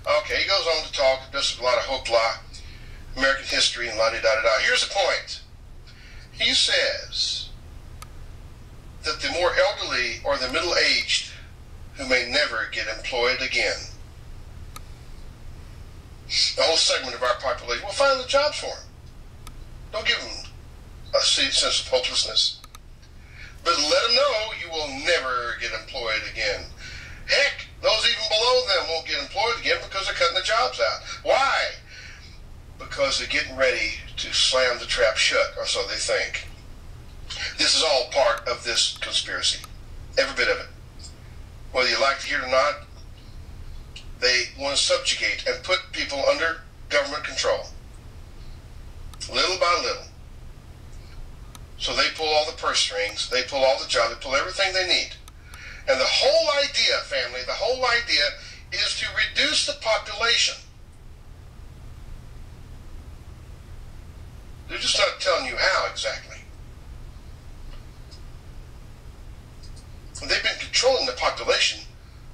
Okay, he goes on to talk just a lot of hoopla, American history, and la-di-da-da-da. Here's the point. He says that the more elderly or the middle-aged who may never get employed again, the whole segment of our population, will find the jobs for them. Don't give them a sense of hopelessness, but let them know you will never get employed again. Heck, those even below them won't get employed again because they're cutting the jobs out. Why? Because they're getting ready to slam the trap shut, or so they think. This is all part of this conspiracy, every bit of it. Whether you like to hear it or not, they want to subjugate and put people under government control, little by little. So they pull all the purse strings, they pull all the jobs, they pull everything they need. And the whole idea, family, the whole idea is to reduce the population. They're just not telling you how exactly. And they've been controlling the population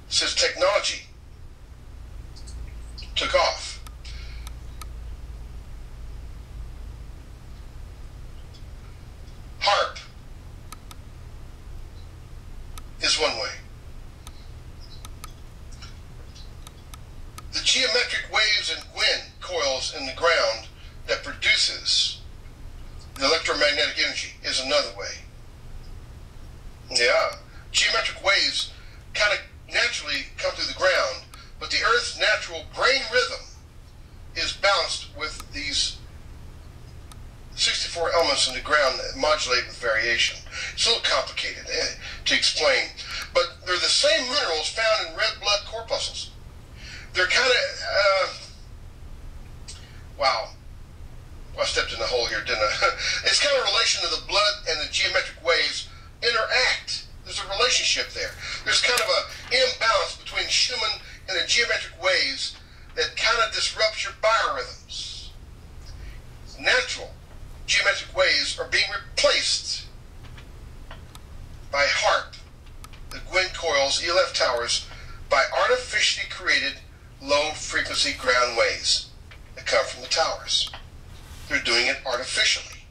since technology took off. HARP is one way. The geometric waves and wind coils in the ground that produces the electromagnetic energy is another way. Yeah, geometric waves kind of naturally come through the ground, but the Earth's natural brain rhythm is balanced with these 64 elements in the ground that modulate with variation. It's a little complicated to explain, but they're the same minerals found in red blood corpuscles. They're kind of, wow, I stepped in the hole here, didn't I? It's kind of a relation to the blood and the geometric waves interact. There's a relationship there. There's kind of an imbalance between Schumann and the geometric waves that kind of disrupts your biorhythms. Natural geometric waves are being replaced by HARP, the Gwyn coils, ELF towers, by artificially created low-frequency ground waves that come from the towers. They're doing it artificially.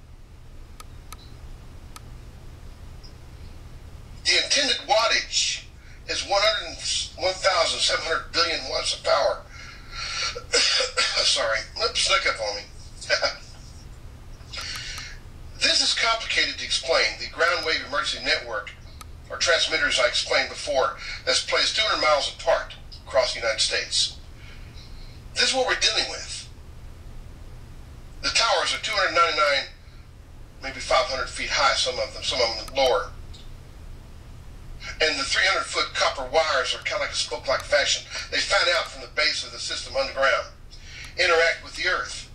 The intended wattage is 1,700 billion watts of power. Sorry, snuck up on me. This is complicated to explain. The ground wave emergency network, or transmitters I explained before, that's placed 200 miles apart across the United States. This is what we're dealing with. The towers are 299, maybe 500 feet high, some of them lower. And the 300-foot copper wires are kind of like a spoke-like fashion. They fan out from the base of the system underground, interact with the Earth.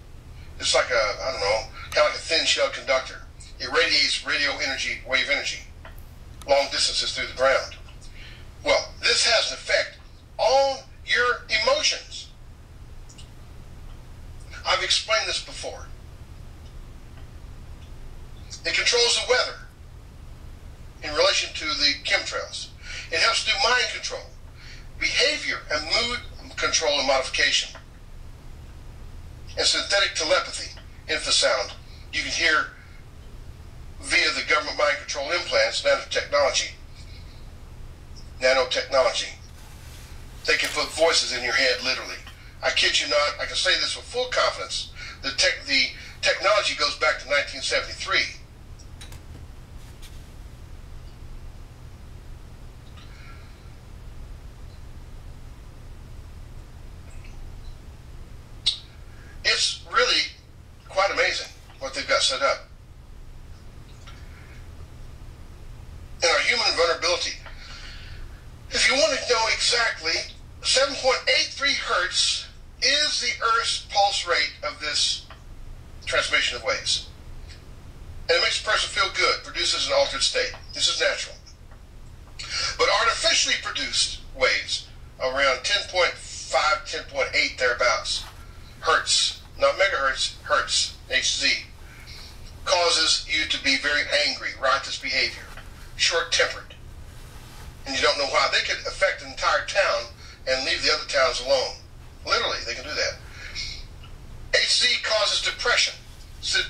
It's like a, I don't know, kind of like a thin shell conductor. It radiates radio energy, wave energy, long distances through the ground. Well, this has an effect on your emotions. I've explained this before. It controls the weather in relation to the chemtrails. It helps do mind control, behavior and mood control and modification, and synthetic telepathy, infrasound. You can hear via the government mind control implants, nanotechnology. They can put voices in your head, literally. I kid you not, I can say this with full confidence. The technology goes back to 1973. It's really quite amazing what they've got set up. And our human vulnerability. If you want to know exactly, 7.83 hertz is the Earth's pulse rate of this transmission of waves. And it makes a person feel good, produces an altered state. This is natural. But artificially produced waves, around 10.5, 10.8 thereabouts, hertz, not megahertz, hertz, HZ, causes you to be very angry, riotous behavior, short-tempered, and you don't know why. They could affect an entire town and leave the other towns alone, literally.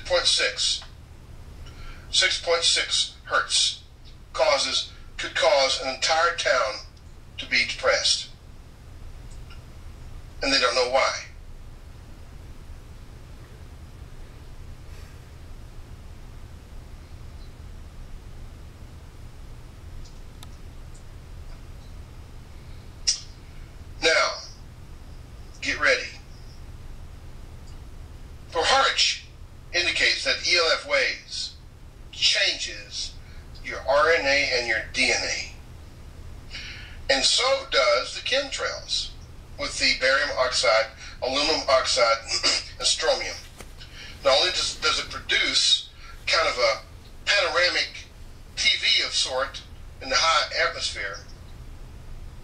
6.6. 6.6 hertz could cause an entire town to be depressed. And they don't know why. Now, get ready. For Harch indicates that ELF waves changes your RNA and your DNA. And so does the chemtrails with the barium oxide, aluminum oxide, and strontium. Not only does it produce kind of a panoramic TV of sort in the high atmosphere,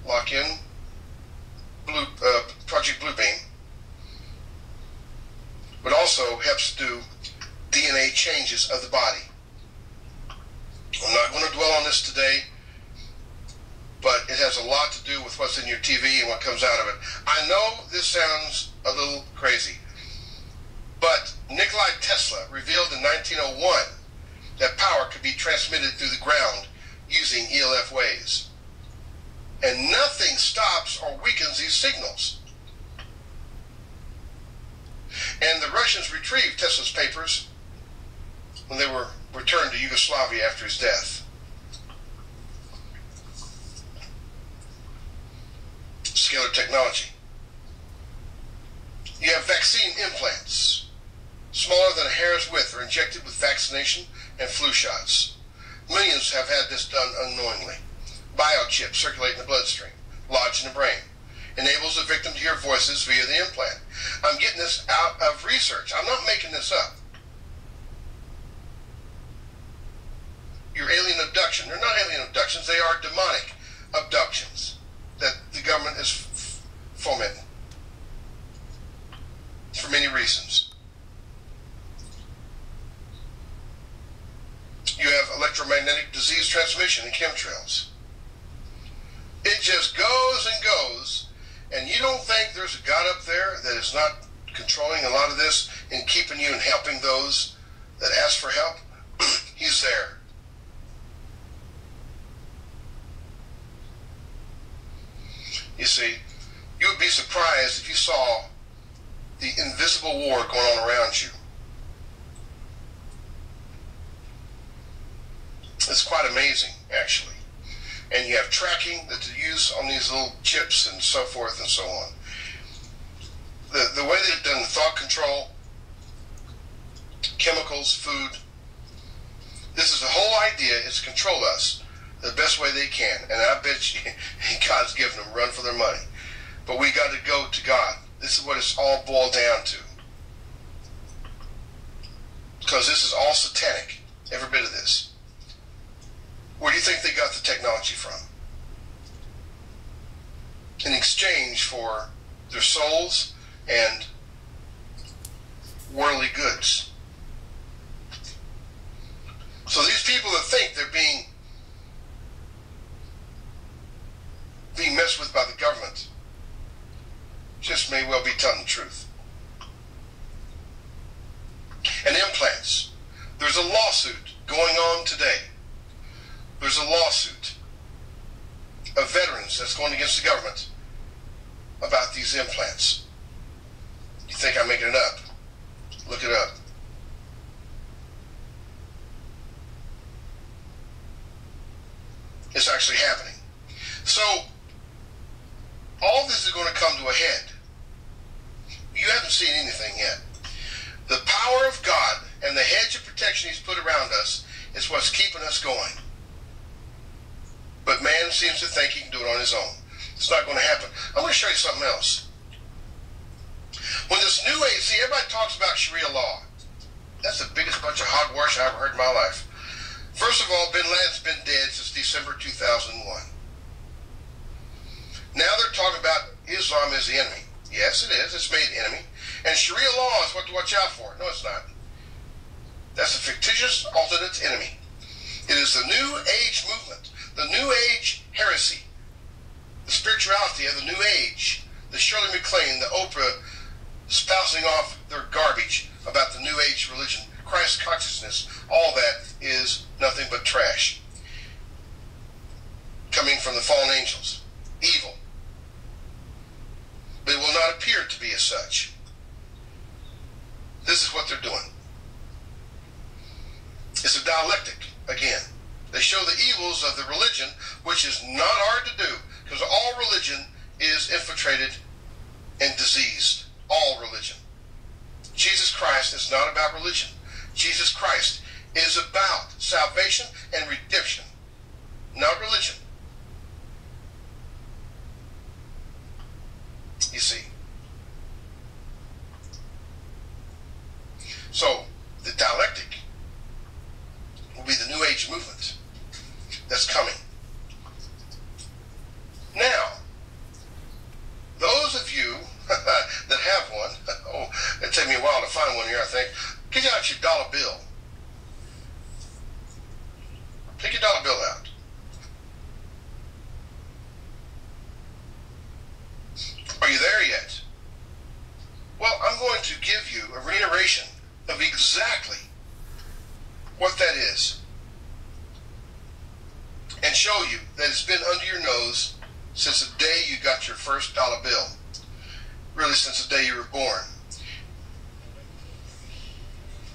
lock in Project Bluebeam, but also helps do DNA changes of the body. I'm not going to dwell on this today, but it has a lot to do with what's in your TV and what comes out of it. I know this sounds a little crazy, but Nikola Tesla revealed in 1901 that power could be transmitted through the ground using ELF waves. And nothing stops or weakens these signals. And the Russians retrieved Tesla's papers when they were returned to Yugoslavia after his death. Scalar technology. You have vaccine implants. Smaller than a hair's width are injected with vaccination and flu shots. Millions have had this done unknowingly. Biochips circulate in the bloodstream, lodge in the brain. Enables the victim to hear voices via the implant. I'm getting this out of research. I'm not making this up. Your alien abduction. They're not alien abductions. They are demonic abductions that the government is fomenting for many reasons. You have electromagnetic disease transmission and chemtrails. It just goes and goes, and you don't think there's a God up there that is not controlling a lot of this and keeping you and helping those that ask for help? He's there. You see, you would be surprised if you saw the invisible war going on around you. It's quite amazing, actually. And you have tracking that they use on these little chips and so forth and so on. The way they've done thought control, chemicals, food, this is the whole idea, is to control us the best way they can. And I bet you God's giving them a run for their money. But we got to go to God. This is what it's all boiled down to. Because this is all satanic, every bit of this. Where do you think they got the technology from? In exchange for their souls and worldly goods. So these people that think they're being messed with by the government just may well be telling the truth. And implants. There's a lawsuit going on today. There's a lawsuit of veterans that's going against the government about these implants. You think I'm making it up? Look it up. It's actually happening. So, all this is going to come to a head. You haven't seen anything yet. The power of God and the hedge of protection He's put around us is what's keeping us going. But man seems to think he can do it on his own. It's not going to happen. I'm going to show you something else. When this new age, see, everybody talks about Sharia law. That's the biggest bunch of hogwash I ever heard in my life. First of all, Bin Laden's been dead since December 2001. Now they're talking about Islam as the enemy. Yes, it is. It's made enemy. And Sharia law is what to watch out for. No, it's not. That's a fictitious alternate enemy. It is the New Age movement, the New Age heresy, the spirituality of the New Age, the Shirley MacLaine, the Oprah espousing off their garbage about the New Age religion Christ consciousness, all that is nothing but trash coming from the fallen angels, evil. But it will not appear to be as such. This is what they're doing. It's a dialectic, again. They show the evils of the religion, which is not hard to do, because all religion is infiltrated and diseased. All religion. Jesus Christ is not about religion. Jesus Christ is about salvation and redemption, not religion. You see. So, the dialectic will be the New Age movement that's coming. Now, those of you that have one, oh, it'll take me a while to find one here, I think. Get out your dollar bill. Take your dollar bill out. Are you there yet? Well, I'm going to give you a reiteration of exactly what that is and show you that it's been under your nose since the day you got your first dollar bill. Really, since the day you were born.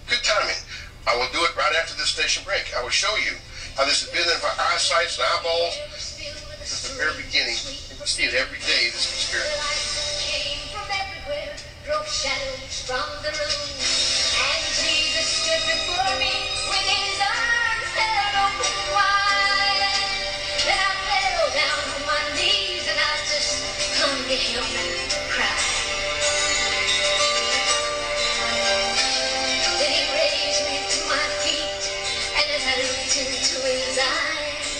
Good timing. I will do it right after this station break. I will show you how this has been in our eyesights and eyeballs since the very beginning. And you see it every day, this conspiracy. Came from everywhere, drove shadows from the room, and Jesus stood before me with his arms held open wide. Then I fell down on my knees and I just clung to him and cried. Then he raised me to my feet, and as I looked into his eyes,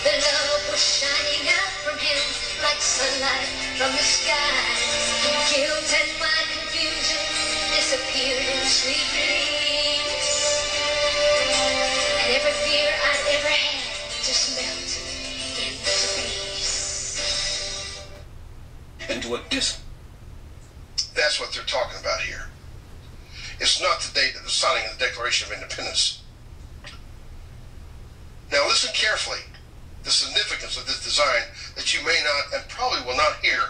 the love was shining out from him like sunlight from the sky. Guilt and my confusion disappeared in sweet release, and every fear I'd ever had just melted into peace. Into a That's what they're talking about here. It's not the date of the signing of the Declaration of Independence. Now listen carefully. The significance of this design that you may not and probably will not hear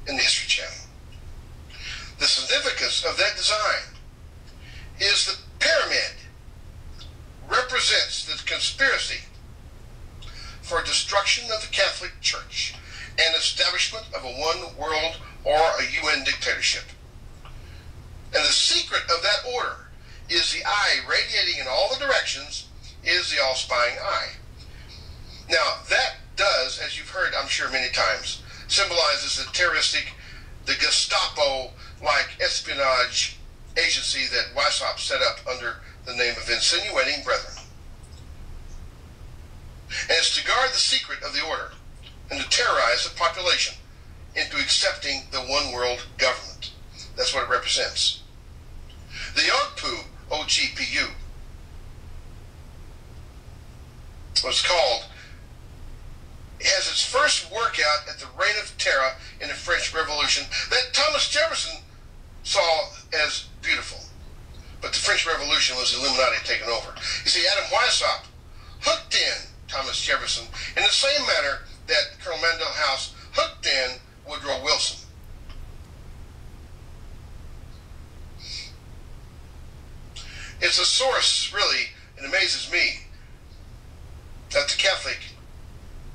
in the History Channel. The significance of that design is the pyramid represents the conspiracy for destruction of the Catholic Church and establishment of a one world or a UN dictatorship. And the secret of that order is the eye radiating in all the directions is the all-spying eye. Now, that does, as you've heard, I'm sure, many times, symbolizes the terroristic, the Gestapo-like espionage agency that Weishaupt set up under the name of Insinuating Brethren. And it's to guard the secret of the order and to terrorize the population into accepting the one-world government. That's what it represents. The OGPU, OGPU, was called, it has its first workout at the Reign of Terror in the French Revolution that Thomas Jefferson saw as beautiful. But the French Revolution was the Illuminati taking over. You see, Adam Weishaupt hooked in Thomas Jefferson in the same manner that Colonel Mandel House hooked in Woodrow Wilson. It's a source, really, it amazes me that the Catholic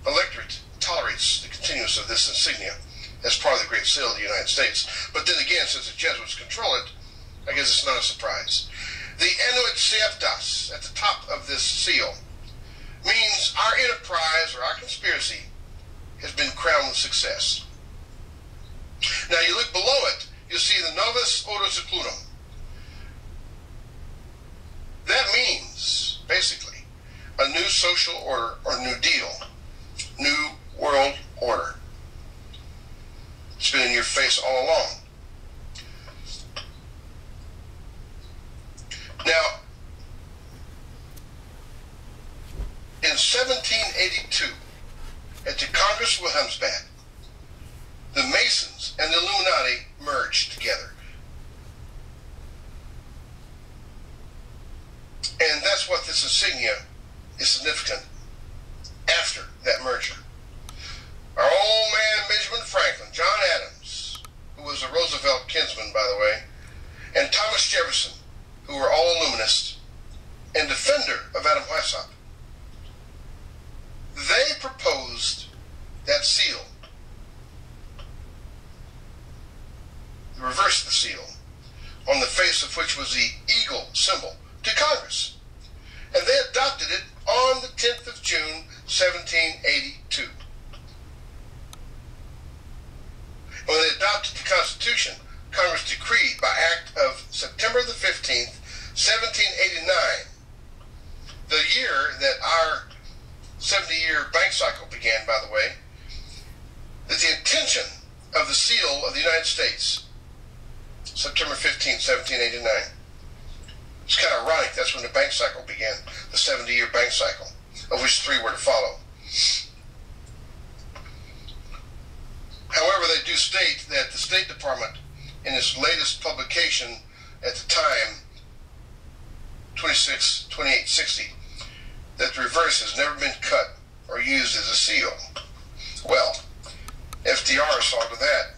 electorate tolerates the continuance of this insignia as part of the Great Seal of the United States. But then again, since the Jesuits control it, I guess it's not a surprise. The Annuit Seaptas at the top of this seal means our enterprise or our conspiracy has been crowned with success. Now you look below it, you'll see the Novus Ordo Seclorum. That means, basically, a new social order or New Deal, New World Order. It's been in your face all along. Now, in 1782, at the Congress Wilhelmsbad, the Masons and the Illuminati merged together. And that's what this insignia is significant after that merger. Our old man Benjamin Franklin, John Adams, who was a Roosevelt kinsman, by the way, and Thomas Jefferson, who were all Illuminists, and defender of Adam Weishaupt, they proposed that seal, reversed the seal, on the face of which was the eagle symbol, to Congress. And they adopted it on the 10th of June, 1782. And when they adopted the Constitution, Congress decreed by act of September the 15th, 1789, the year that our 70-year bank cycle began, by the way, that the intention of the seal of the United States, September 15, 1789, it's kind of ironic, that's when the bank cycle began, the 70-year bank cycle, of which 3 were to follow. However, they do state that the State Department, in its latest publication at the time, 2860, that the reverse has never been cut or used as a seal. Well, FDR saw to that